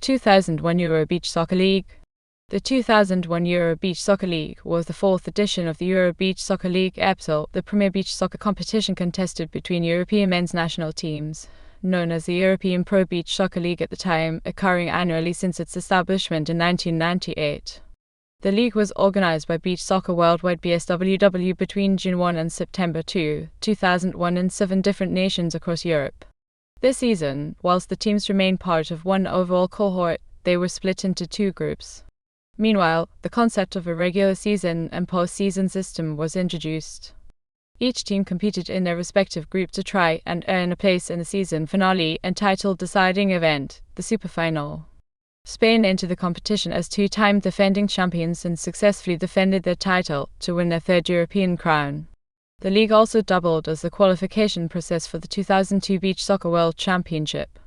2001 Euro Beach Soccer League. The 2001 Euro Beach Soccer League was the fourth edition of the Euro Beach Soccer League (EBSL), the premier beach soccer competition contested between European men's national teams, known as the European Pro Beach Soccer League at the time, occurring annually since its establishment in 1998. The league was organised by Beach Soccer Worldwide (BSWW) between June 1 and September 2, 2001 in 7 different nations across Europe. This season, whilst the teams remained part of one overall cohort, they were split into 2 groups. Meanwhile, the concept of a regular season and post-season system was introduced. Each team competed in their respective group to try and earn a place in the season finale entitled Deciding Event, the Superfinal. Spain entered the competition as 2-time defending champions and successfully defended their title to win their 3rd European crown. The league also doubled as the qualification process for the 2002 Beach Soccer World Championship.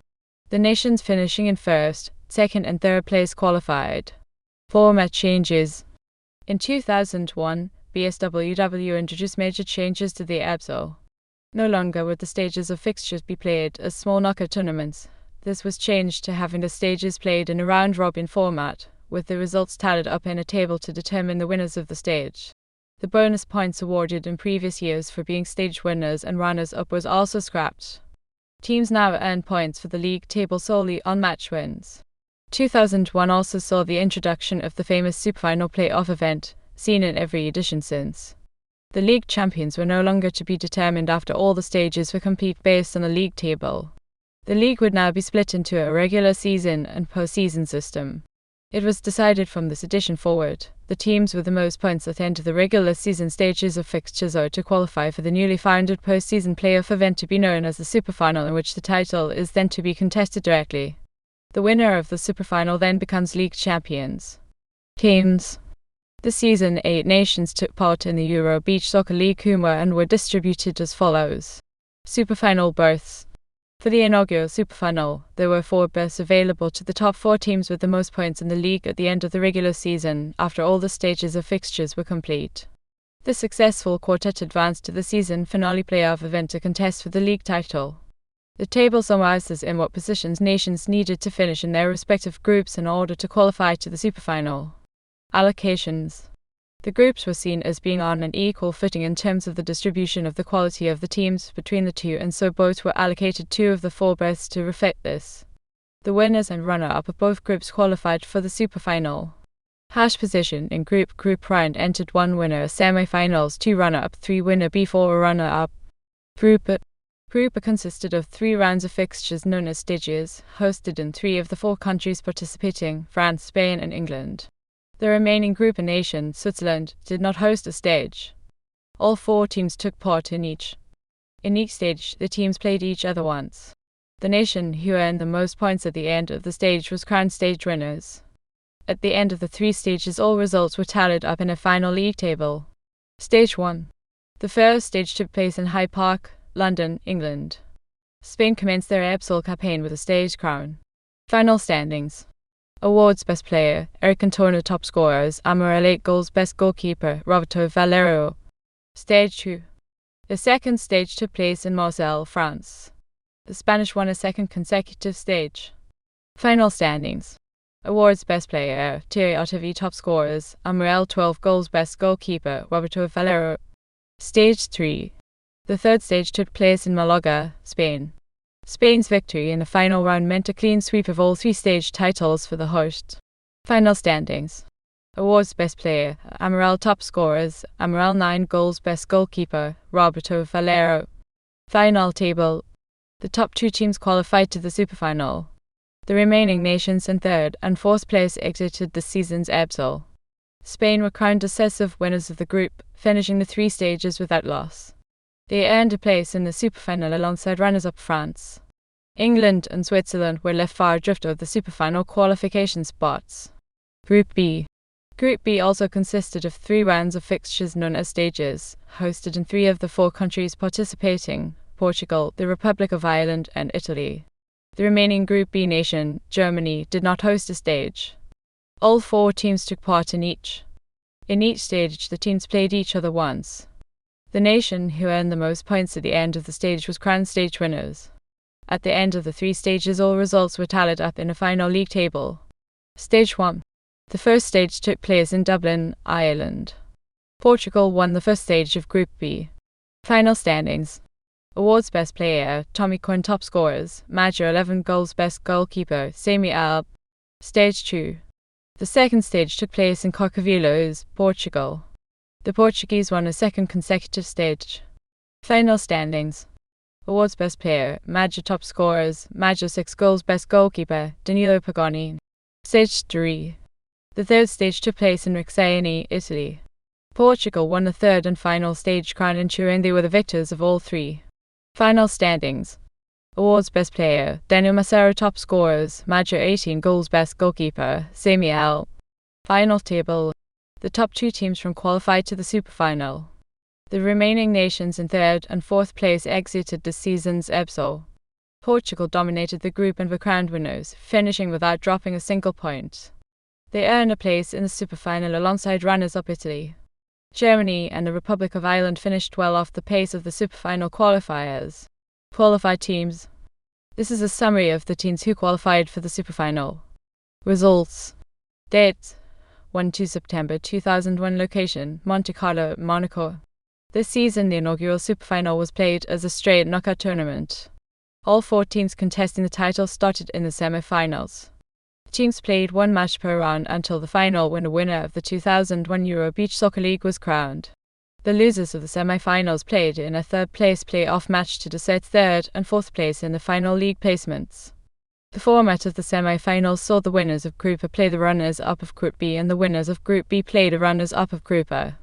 The nations finishing in 1st, 2nd and 3rd place qualified. Format changes. In 2001, BSWW introduced major changes to the EBSL. No longer would the stages of fixtures be played as small knockout tournaments. This was changed to having the stages played in a round-robin format, with the results tallied up in a table to determine the winners of the stage. The bonus points awarded in previous years for being stage winners and runners-up was also scrapped. Teams now earn points for the league table solely on match wins. 2001 also saw the introduction of the famous Superfinal playoff event, seen in every edition since. The league champions were no longer to be determined after all the stages were complete based on the league table. The league would now be split into a regular season and post-season system. It was decided from this edition forward, the teams with the most points at the end of the regular season stages of fixtures are to qualify for the newly founded post-season playoff event to be known as the Superfinal, in which the title is then to be contested directly. The winner of the Superfinal then becomes league champions. Teams. This season 8 nations took part in the Euro Beach Soccer League and were distributed as follows. Superfinal berths. For the inaugural Superfinal, there were 4 berths available to the top 4 teams with the most points in the league at the end of the regular season, after all the stages of fixtures were complete. The successful quartet advanced to the season finale playoff event to contest for the league title. The table summarizes in what positions nations needed to finish in their respective groups in order to qualify to the Superfinal. Allocations. The groups were seen as being on an equal footing in terms of the distribution of the quality of the teams between the 2, and so both were allocated 2 of the 4 berths to reflect this. The winners and runner-up of both groups qualified for the Superfinal. Position in group round entered 1 winner, semi-finals 2 runner-up, 3 winner B4 runner-up. Group A consisted of 3 rounds of fixtures known as stages, hosted in 3 of the 4 countries participating, France, Spain and England. The remaining group A nation, Switzerland, did not host a stage. All 4 teams took part in each. In each stage, the teams played each other once. The nation who earned the most points at the end of the stage was crowned stage winners. At the end of the 3 stages, all results were tallied up in a final league table. Stage 1. The first stage took place in Hyde Park, London, England. Spain commenced their EBSL campaign with a stage crown. Final standings. Awards: Best Player, Eric Cantona. Top Scorers, Amaral. 8 goals. Best Goalkeeper, Roberto Valero. Stage 2. The second stage took place in Marseille, France. The Spanish won a 2nd consecutive stage. Final standings. Awards: Best Player, Thierry Ottavie. Top Scorers, Amaral. 12 goals. Best Goalkeeper, Roberto Valero. Stage 3. The third stage took place in Malaga, Spain. Spain's victory in the final round meant a clean sweep of all 3 stage titles for the host. Final standings. Awards: Best Player, Amaral. Top Scorers, Amaral. 9 goals. Best Goalkeeper, Roberto Valero. Final table. The top 2 teams qualified to the Superfinal. The remaining nations in 3rd and 4th place exited this season's EBSL. Spain were crowned decisive winners of the group, finishing the 3 stages without loss. They earned a place in the Superfinal alongside runners-up France. England and Switzerland were left far adrift of the Superfinal qualification spots. Group B. Group B also consisted of 3 rounds of fixtures known as stages, hosted in 3 of the 4 countries participating, Portugal, the Republic of Ireland and Italy. The remaining Group B nation, Germany, did not host a stage. All 4 teams took part in each. In each stage, the teams played each other once. The nation who earned the most points at the end of the stage was crowned stage winners. At the end of the 3 stages, all results were tallied up in a final league table. Stage 1. The first stage took place in Dublin, Ireland. Portugal won the first stage of Group B. Final standings. Awards: Best Player, Tommy Quinn. Top Scorers, Major 11 goals. Best Goalkeeper, Sami Alb. Stage 2. The second stage took place in Corcovillos, Portugal. The Portuguese won a second consecutive stage. Final standings. Awards: Best Player, Major. Top Scorers, Major 6 goals. Best Goalkeeper, Danilo Pagani. Stage 3. The third stage took place in Rixani, Italy. Portugal won the third and final stage crown, ensuring they were the victors of all 3. Final standings. Awards: Best Player, Daniel Massaro. Top Scorers, Major 18 goals. Best Goalkeeper, Sami Alb. Final table. The top 2 teams from qualified to the Superfinal. The remaining nations in third and fourth place exited this season's EBSL. Portugal dominated the group and were crowned winners, finishing without dropping a single point. They earned a place in the Superfinal alongside runners-up Italy. Germany and the Republic of Ireland finished well off the pace of the Superfinal qualifiers. Qualified teams. This is a summary of the teams who qualified for the Superfinal. Results. Date: 1-2 September 2001. Location: Monte Carlo, Monaco. This season, the inaugural Superfinal was played as a straight knockout tournament. All 4 teams contesting the title started in the semi-finals. Teams played 1 match per round until the final, when the winner of the 2001 Euro Beach Soccer League was crowned. The losers of the semi-finals played in a third-place play-off match to decide third and fourth place in the final league placements. The format of the semi-finals saw the winners of Group A play the runners-up of Group B, and the winners of Group B play the runners-up of Group A.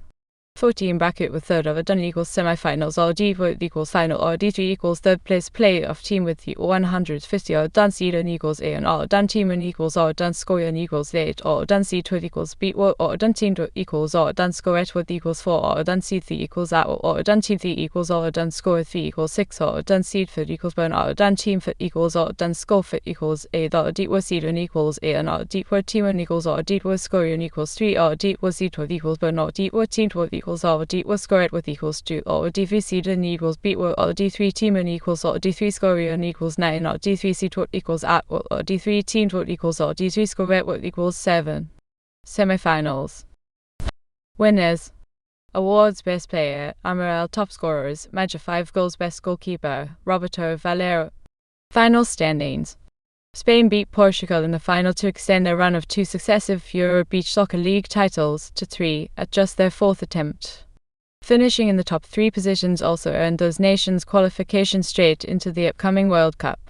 14 bracket with third of a done equals semi-finals, or D4 equals final, or D3 equals third place play-off team with the 150, or done seed and equals A, and or done team and equals or done score and equals 8, or done seed 12 equals B, or done team equals or done score at 12 equals 4, or done seed 3 equals that, or done team 3 equals or done score 3 equals 6, or done seed 4 equals burn, or done team 4 equals or done score 4 equals A, or D4 seed and equals A, and or D4 team and equals or D4 score and equals 3, or D4 seed 12 equals burn, or D4 team 12 equals or D4 score at with equals 2, or D3 seed and equals B, or D3 team and equals or D3 score and equals 9, or D3 seed equals at, or D3 team equals or D3 score at equals 7. Semifinals. Winners. Awards: Best Player, Amaral. Top Scorers, Major 5 goals. Best Goalkeeper, Roberto Valero. Final standings. Spain beat Portugal in the final to extend their run of 2 successive Euro Beach Soccer League titles to 3 at just their 4th attempt. Finishing in the top 3 positions also earned those nations qualification straight into the upcoming World Cup.